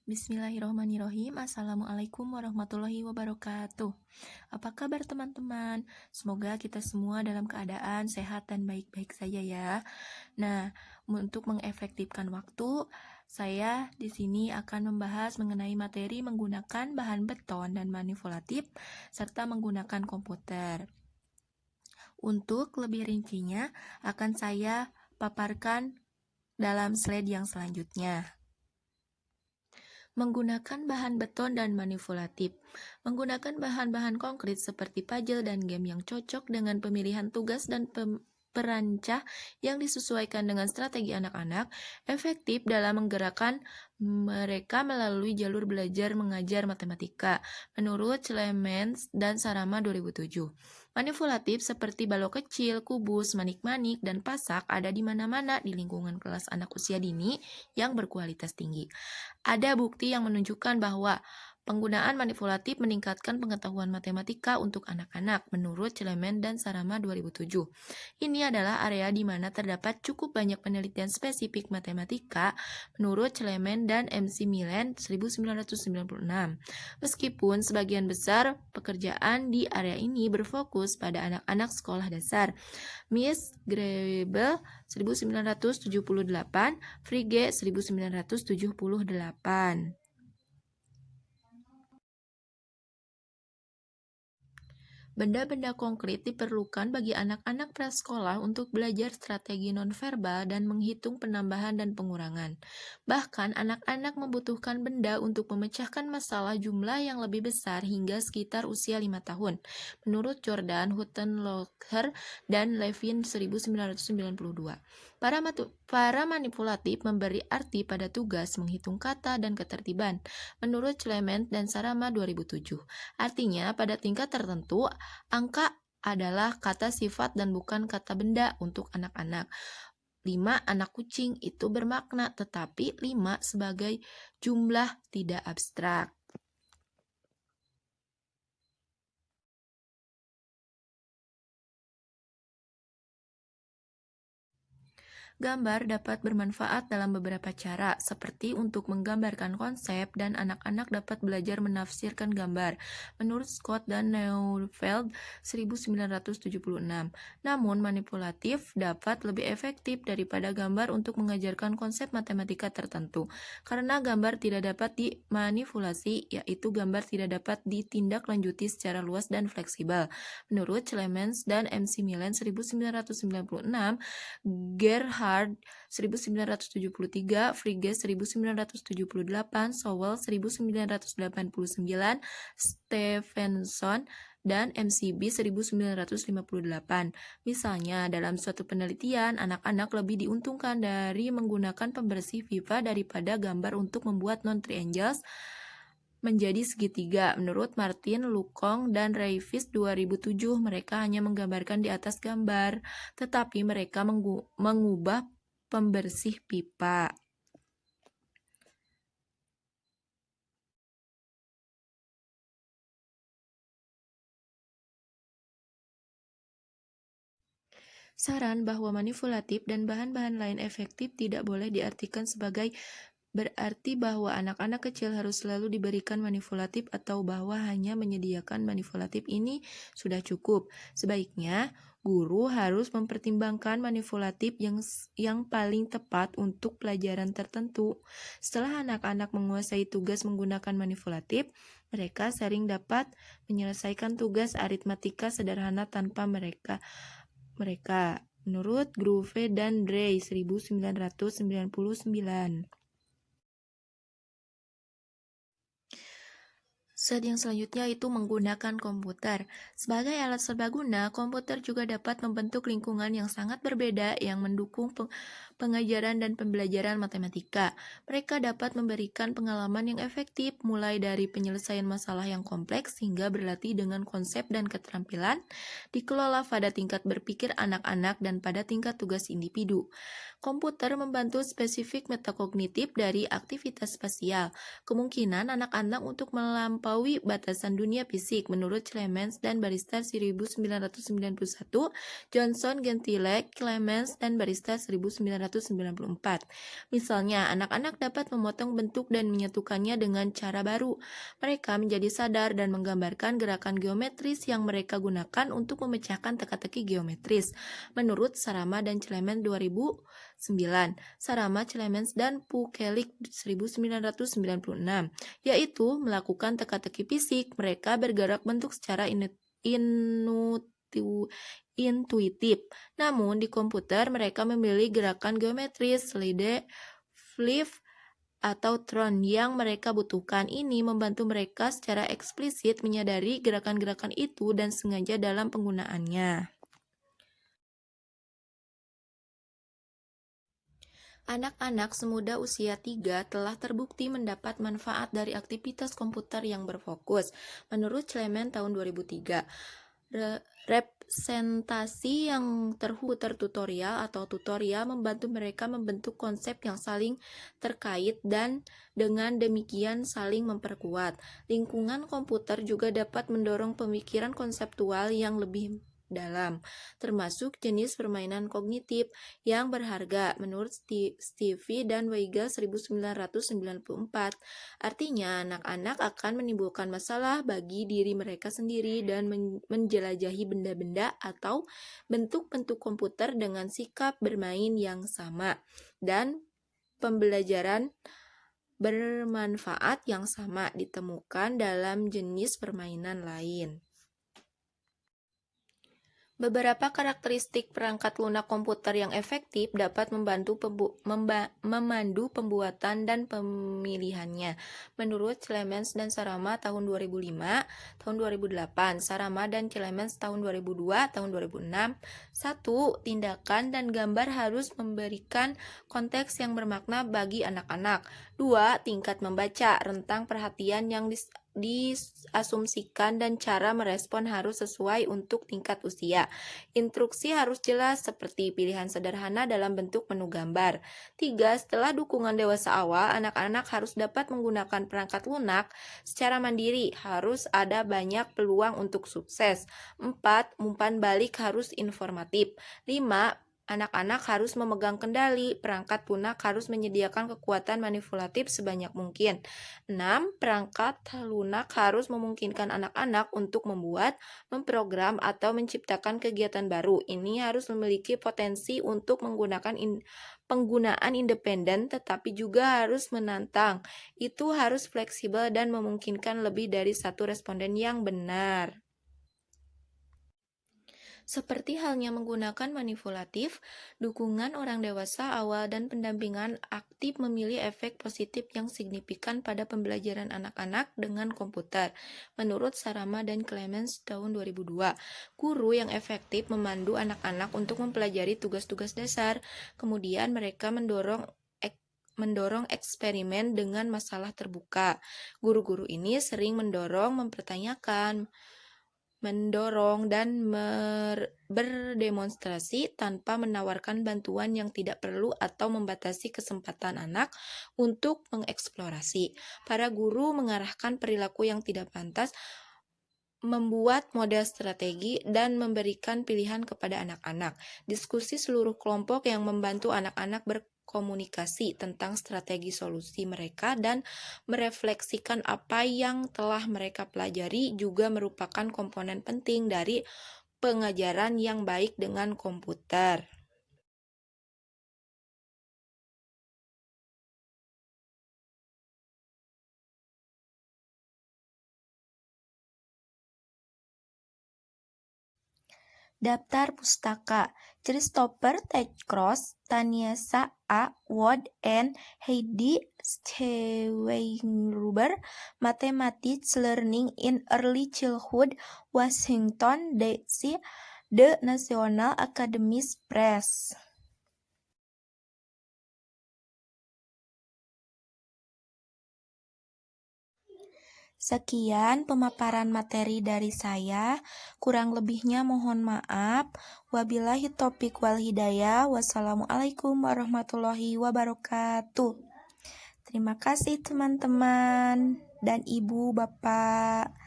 Bismillahirrahmanirrahim. Assalamualaikum warahmatullahi wabarakatuh. Apa kabar teman-teman? Semoga kita semua dalam keadaan sehat dan baik-baik saja ya. Nah, untuk mengefektifkan waktu, saya di sini akan membahas mengenai materi menggunakan bahan beton dan manipulatif serta menggunakan komputer. Untuk lebih rincinya akan saya paparkan dalam slide yang selanjutnya. Menggunakan bahan beton dan manipulatif. Menggunakan bahan-bahan konkret seperti puzzle dan game yang cocok dengan pemilihan tugas dan perancah yang disesuaikan dengan strategi anak-anak, efektif dalam menggerakkan mereka melalui jalur belajar mengajar matematika, menurut Clemens dan Sarama 2007. Manipulatif seperti balok kecil, kubus, manik-manik, dan pasak ada di mana-mana di lingkungan kelas anak usia dini yang berkualitas tinggi. Ada bukti yang menunjukkan bahwa penggunaan manipulatif meningkatkan pengetahuan matematika untuk anak-anak, menurut Clement dan Sarama 2007. Ini adalah area di mana terdapat cukup banyak penelitian spesifik matematika, menurut Clement dan MC Millen 1996. Meskipun sebagian besar pekerjaan di area ini berfokus pada anak-anak sekolah dasar, Miss Grebel 1978, Frege 1978. Benda-benda konkret diperlukan bagi anak-anak prasekolah untuk belajar strategi nonverbal dan menghitung penambahan dan pengurangan. Bahkan, anak-anak membutuhkan benda untuk memecahkan masalah jumlah yang lebih besar hingga sekitar usia 5 tahun. Menurut Jordan, Huttenlocher, dan Levin 1992. Para manipulatif memberi arti pada tugas, menghitung kata, dan ketertiban. Menurut Clement dan Sarama 2007. Artinya, pada tingkat tertentu, angka adalah kata sifat dan bukan kata benda untuk anak-anak. 5 anak kucing itu bermakna, tetapi 5 sebagai jumlah tidak abstrak. Gambar dapat bermanfaat dalam beberapa cara, seperti untuk menggambarkan konsep dan anak-anak dapat belajar menafsirkan gambar, menurut Scott dan Neufeld 1976. Namun, manipulatif dapat lebih efektif daripada gambar untuk mengajarkan konsep matematika tertentu, karena gambar tidak dapat dimanipulasi, yaitu gambar tidak dapat ditindaklanjuti secara luas dan fleksibel. Menurut Clemens dan MC Millen 1996, Gerhard 1973, Frege 1978, Sowell 1989, Stevenson, dan MCB 1958. Misalnya, dalam suatu penelitian, anak-anak lebih diuntungkan dari menggunakan pembersih FIFA daripada gambar untuk membuat non-triangles menjadi segitiga. Menurut Martin, Lukong, dan Rayfish 2007, mereka hanya menggambarkan di atas gambar, tetapi mereka mengubah pembersih pipa. Saran bahwa manipulatif dan bahan-bahan lain efektif tidak boleh diartikan sebagai berarti bahwa anak-anak kecil harus selalu diberikan manipulatif atau bahwa hanya menyediakan manipulatif ini sudah cukup. Sebaiknya, guru harus mempertimbangkan manipulatif yang paling tepat untuk pelajaran tertentu. Setelah anak-anak menguasai tugas menggunakan manipulatif, mereka sering dapat menyelesaikan tugas aritmatika sederhana tanpa mereka. Menurut Groove dan Drey 1999. Slide yang selanjutnya itu menggunakan komputer. Sebagai alat serbaguna, komputer juga dapat membentuk lingkungan yang sangat berbeda yang mendukung pengajaran dan pembelajaran matematika. Mereka dapat memberikan pengalaman yang efektif, mulai dari penyelesaian masalah yang kompleks hingga berlatih dengan konsep dan keterampilan, dikelola pada tingkat berpikir anak-anak dan pada tingkat tugas individu. Komputer membantu spesifik metakognitif dari aktivitas spasial. Kemungkinan anak-anak untuk melampaui batasan dunia fisik menurut Clemens dan Barista 1991, Johnson, Gentile, Clemens, dan Barista 1994. Misalnya, anak-anak dapat memotong bentuk dan menyatukannya dengan cara baru. Mereka menjadi sadar dan menggambarkan gerakan geometris yang mereka gunakan untuk memecahkan teka-teki geometris. Menurut Sarama dan Clemens 2009, Sarama, Clemens, dan Pukelik 1996, yaitu melakukan teka-teki fisik. Mereka bergerak bentuk secara intuitif. Namun di komputer mereka memilih gerakan geometris, slide, flip, atau tron yang mereka butuhkan. Ini membantu mereka secara eksplisit menyadari gerakan-gerakan itu dan sengaja dalam penggunaannya. Anak-anak semuda usia 3 telah terbukti mendapat manfaat dari aktivitas komputer yang berfokus. Menurut Clement tahun 2003, representasi yang tutorial atau tutorial membantu mereka membentuk konsep yang saling terkait dan dengan demikian saling memperkuat. Lingkungan komputer juga dapat mendorong pemikiran konseptual yang lebih dalam, termasuk jenis permainan kognitif yang berharga menurut Stevie dan Weigel 1994. Artinya, anak-anak akan menimbulkan masalah bagi diri mereka sendiri dan menjelajahi benda-benda atau bentuk-bentuk komputer dengan sikap bermain yang sama dan pembelajaran bermanfaat yang sama ditemukan dalam jenis permainan lain. Beberapa karakteristik perangkat lunak komputer yang efektif dapat memandu pembuatan dan pemilihannya. Menurut Clemens dan Sarama tahun 2005, tahun 2008, Sarama dan Clemens tahun 2002, tahun 2006. 1. Tindakan dan gambar harus memberikan konteks yang bermakna bagi anak-anak. 2. Tingkat membaca, rentang perhatian yang diasumsikan dan cara merespon harus sesuai untuk tingkat usia. Instruksi harus jelas seperti pilihan sederhana dalam bentuk menu gambar. 3. Setelah dukungan dewasa awal, anak-anak harus dapat menggunakan perangkat lunak secara mandiri. Harus ada banyak peluang untuk sukses. 4. Umpan balik harus informatif. 5. Anak-anak harus memegang kendali, perangkat lunak harus menyediakan kekuatan manipulatif sebanyak mungkin. 6. Perangkat lunak harus memungkinkan anak-anak untuk membuat, memprogram, atau menciptakan kegiatan baru. Ini harus memiliki potensi untuk penggunaan independen, tetapi juga harus menantang. Itu harus fleksibel dan memungkinkan lebih dari satu responden yang benar. Seperti halnya menggunakan manipulatif, dukungan orang dewasa awal dan pendampingan aktif memilih efek positif yang signifikan pada pembelajaran anak-anak dengan komputer. Menurut Sarama dan Clemens tahun 2002, guru yang efektif memandu anak-anak untuk mempelajari tugas-tugas dasar. Kemudian mereka mendorong eksperimen dengan masalah terbuka. Guru-guru ini sering mempertanyakan, mendorong dan berdemonstrasi tanpa menawarkan bantuan yang tidak perlu atau membatasi kesempatan anak untuk mengeksplorasi. Para guru mengarahkan perilaku yang tidak pantas, membuat model strategi, dan memberikan pilihan kepada anak-anak. Diskusi seluruh kelompok yang membantu anak-anak berkomunikasi tentang strategi solusi mereka dan merefleksikan apa yang telah mereka pelajari juga merupakan komponen penting dari pengajaran yang baik dengan komputer. Daftar pustaka: Christopher Tedcross, Taniesa A. Wood, and Heidi Steingruber, Mathematics Learning in Early Childhood, Washington, D.C., The National Academy Press. Sekian pemaparan materi dari saya. Kurang lebihnya mohon maaf. Wabillahi taufiq wal hidayah. Wassalamualaikum warahmatullahi wabarakatuh. Terima kasih teman-teman dan ibu, bapak.